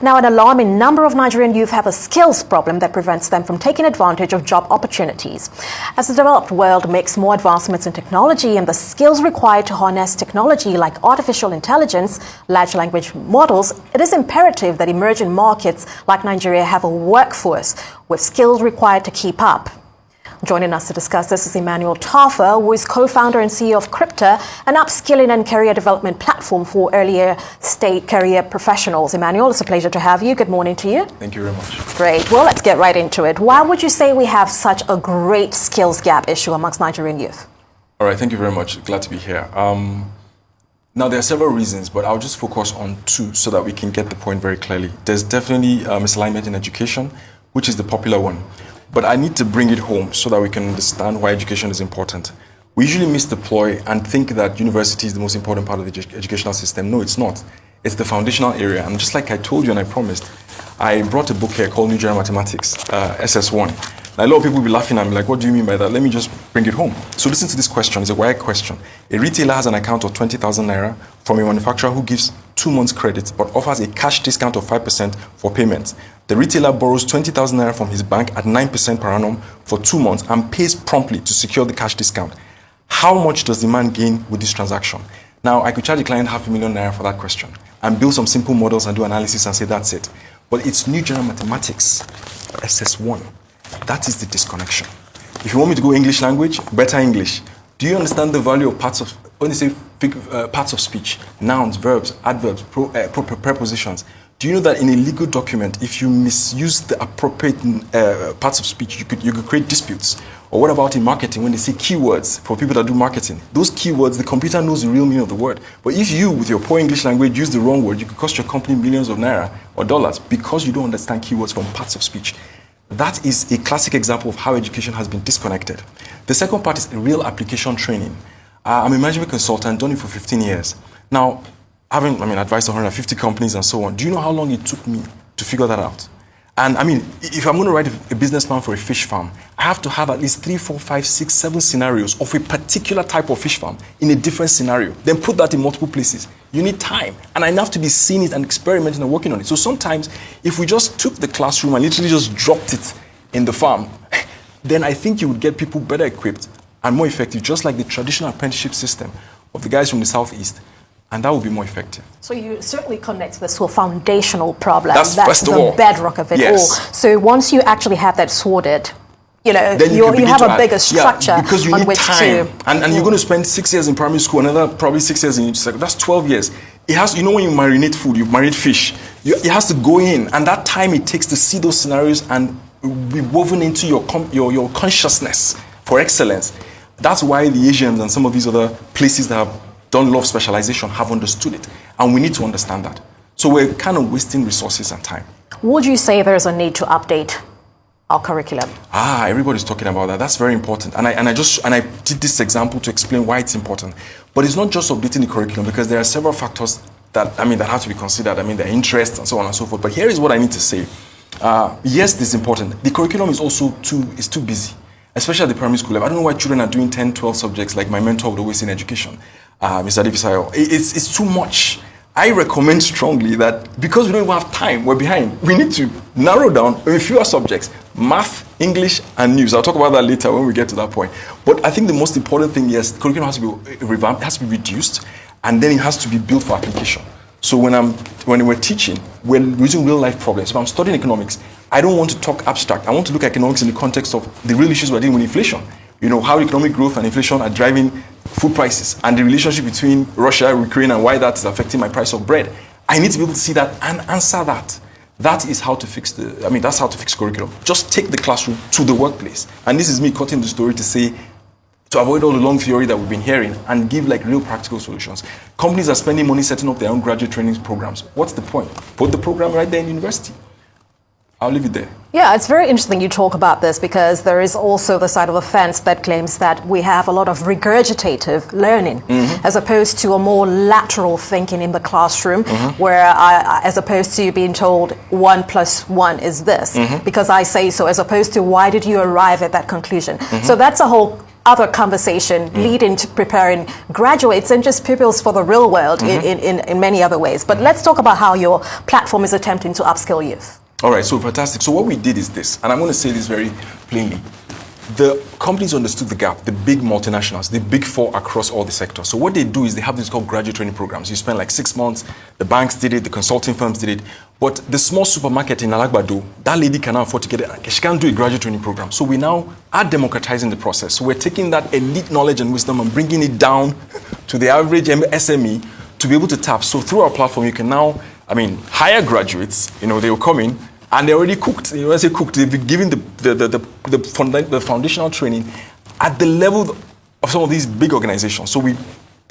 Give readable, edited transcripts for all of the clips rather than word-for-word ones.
Now, an alarming number of Nigerian youth have a skills problem that prevents them from taking advantage of job opportunities. As the developed world makes more advancements in technology and the skills required to harness technology like artificial intelligence, large language models, it is imperative that emerging markets like Nigeria have a workforce with skills required to keep up. Joining us to discuss this is Emmanuel Taffa, who is co-founder and CEO of Crypta, an upskilling and career development platform for earlier state career professionals. Emmanuel, it's a pleasure to have you. Good morning to you. Thank you very much. Great. Well, let's get right into it. Why would you say we have such a great skills gap issue amongst Nigerian youth? All right, thank you very much. Glad to be here. Now, there are several reasons, but I'll just focus on two so that we can get the point very clearly. There's definitely misalignment in education, which is the popular one. But I need to bring it home so that we can understand why education is important. We usually miss the ploy and think that university is the most important part of the educational system. No, it's not. It's the foundational area. And just like I told you and I promised, I brought a book here called Nigerian Mathematics, SS1. Now, a lot of people will be laughing at me like, what do you mean by that? Let me just bring it home. So listen to this question. It's a wire question. A retailer has an account of 20,000 naira from a manufacturer who gives 2 months credit but offers a cash discount of 5% for payments. The retailer borrows 20,000 naira from his bank at 9% per annum for 2 months and pays promptly to secure the cash discount. How much does the man gain with this transaction? Now, I could charge the client 500,000 naira for that question and build some simple models and do analysis and say that's it. But it's Nigerian Mathematics, SS1. That is the disconnection. If you want me to go English language, better English. Do you understand the value of parts of, when you say parts of speech, nouns, verbs, adverbs, prepositions? Do you know that in a legal document, if you misuse the appropriate parts of speech, you could create disputes? Or what about in marketing when they say keywords for people that do marketing? Those keywords, the computer knows the real meaning of the word. But if you, with your poor English language, use the wrong word, you could cost your company millions of naira or dollars because you don't understand keywords from parts of speech. That is a classic example of how education has been disconnected. The second part is real application training. I'm a management consultant, done it for 15 years. Now, having advised 150 companies and so on, do you know how long it took me to figure that out? And if I'm going to write a business plan for a fish farm, I have to have at least 3, 4, 5, 6, 7 scenarios of a particular type of fish farm in a different scenario. Then put that in multiple places. You need time. And I have to be seeing it and experimenting and working on it. So sometimes, if we just took the classroom and literally just dropped it in the farm, then I think you would get people better equipped and more effective, just like the traditional apprenticeship system of the guys from the Southeast. And that would be more effective. So you certainly connect this to a foundational problem. That's the bedrock of it all. So once you actually have that sorted, you have a bigger structure because you on need which time. to... And you're going to spend 6 years in primary school, another probably 6 years in each sector. That's 12 years. It has, when you marinate food, you marinate fish, it has to go in. And that time it takes to see those scenarios and be woven into your consciousness for excellence. That's why the Asians and some of these other places that have done a lot of specialization have understood it. And we need to understand that. So we're kind of wasting resources and time. Would you say there's a need to update our curriculum? Everybody's talking about that. That's very important. And I did this example to explain why it's important. But it's not just updating the curriculum, because there are several factors that have to be considered. Their interests and so on and so forth. But here is what I need to say. Yes, this is important. The curriculum is also too busy, especially at the primary school level. I don't know why children are doing 10, 12 subjects like my mentor would always say in education. Mr. Divisayo, it's too much. I recommend strongly that because we don't even have time, we're behind. We need to narrow down a fewer subjects: math, English, and news. I'll talk about that later when we get to that point. But I think the most important thing is curriculum has to be revamped, it has to be reduced, and then it has to be built for application. So when we're teaching, we're using real life problems. If I'm studying economics, I don't want to talk abstract. I want to look at economics in the context of the real issues we're dealing with inflation. How economic growth and inflation are driving food prices and the relationship between Russia, Ukraine, and why that is affecting my price of bread. I need to be able to see that and answer that. That is how to fix that's how to fix curriculum. Just take the classroom to the workplace. And this is me cutting the story to say, to avoid all the long theory that we've been hearing and give real practical solutions. Companies are spending money setting up their own graduate training programs. What's the point? Put the program right there in university. I'll leave it there. Yeah, it's very interesting you talk about this, because there is also the side of the fence that claims that we have a lot of regurgitative learning as opposed to a more lateral thinking in the classroom where as opposed to being told 1 + 1 is this because I say so, as opposed to why did you arrive at that conclusion. So that's a whole other conversation leading to preparing graduates and just pupils for the real world in many other ways. But let's talk about how your platform is attempting to upskill youth. All right, so fantastic. So what we did is this, and I'm going to say this very plainly. The companies understood the gap, the big multinationals, the big four across all the sectors. So what they do is they have this called graduate training programs. You spend like 6 months, the banks did it, the consulting firms did it. But the small supermarket in Alagbado, that lady cannot afford to get it. She can't do a graduate training program. So we now are democratizing the process. So we're taking that elite knowledge and wisdom and bringing it down to the average SME to be able to tap. So through our platform, you can now, hire graduates, they will come in, and they're already cooked. When I say cooked, they've been given the foundational training at the level of some of these big organizations. So we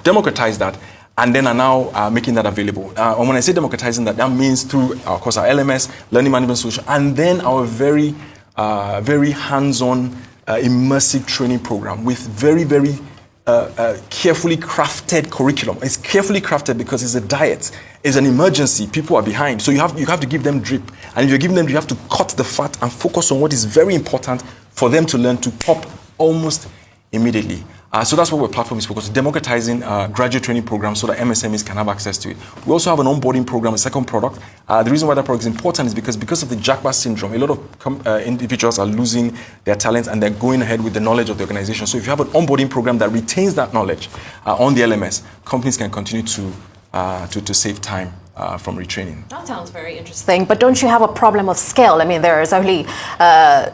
democratize that and then are now making that available. And when I say democratizing that, that means through, of course, our LMS, learning management solution, and then our very, very hands-on, immersive training program with very, very carefully crafted curriculum. It's carefully crafted because it's a diet. It's an emergency. People are behind. So you have to give them drip. And if you're giving them, you have to cut the fat and focus on what is very important for them to learn to pop almost immediately. So that's what our platform is focused on, democratizing graduate training programs so that MSMEs can have access to it. We also have an onboarding program, a second product. The reason why that product is important is because of the jackpot syndrome. A lot of individuals are losing their talents and they're going ahead with the knowledge of the organization. So if you have an onboarding program that retains that knowledge on the LMS, companies can continue to save time from retraining. That sounds very interesting, but don't you have a problem of scale? There is only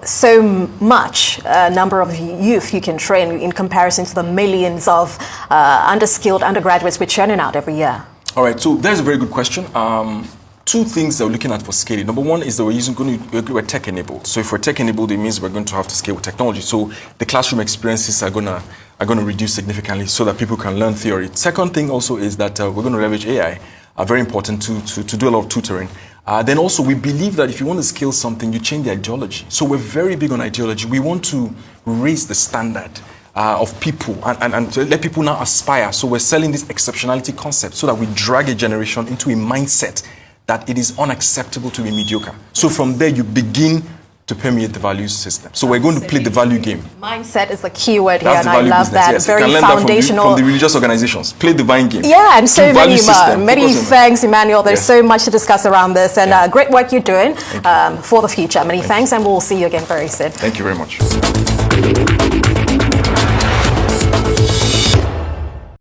so much number of youth you can train in comparison to the millions of underskilled undergraduates we're churning out every year. All right, so there's a very good question. Two things that we're looking at for scaling. Number one is that we're tech enabled. So if we're tech enabled, it means we're going to have to scale with technology. So the classroom experiences are going to reduce significantly so that people can learn theory. Second thing also is that we're going to leverage AI. Very important to do a lot of tutoring. Then also we believe that if you want to scale something, you change the ideology. So we're very big on ideology. We want to raise the standard of people and let people now aspire. So we're selling this exceptionality concept so that we drag a generation into a mindset that it is unacceptable to be mediocre. So from there you begin to permeate the value system. So we're going to play the value game. Mindset is the key word here, That's and I love business, that. yes. Very you can foundational. Learn that from the religious organizations. Play the buying game. Yeah, and so many more. Many thanks, Emmanuel. There's so much to discuss around this, and great work you're doing for the future. Many thanks, and we'll see you again very soon. Thank you very much.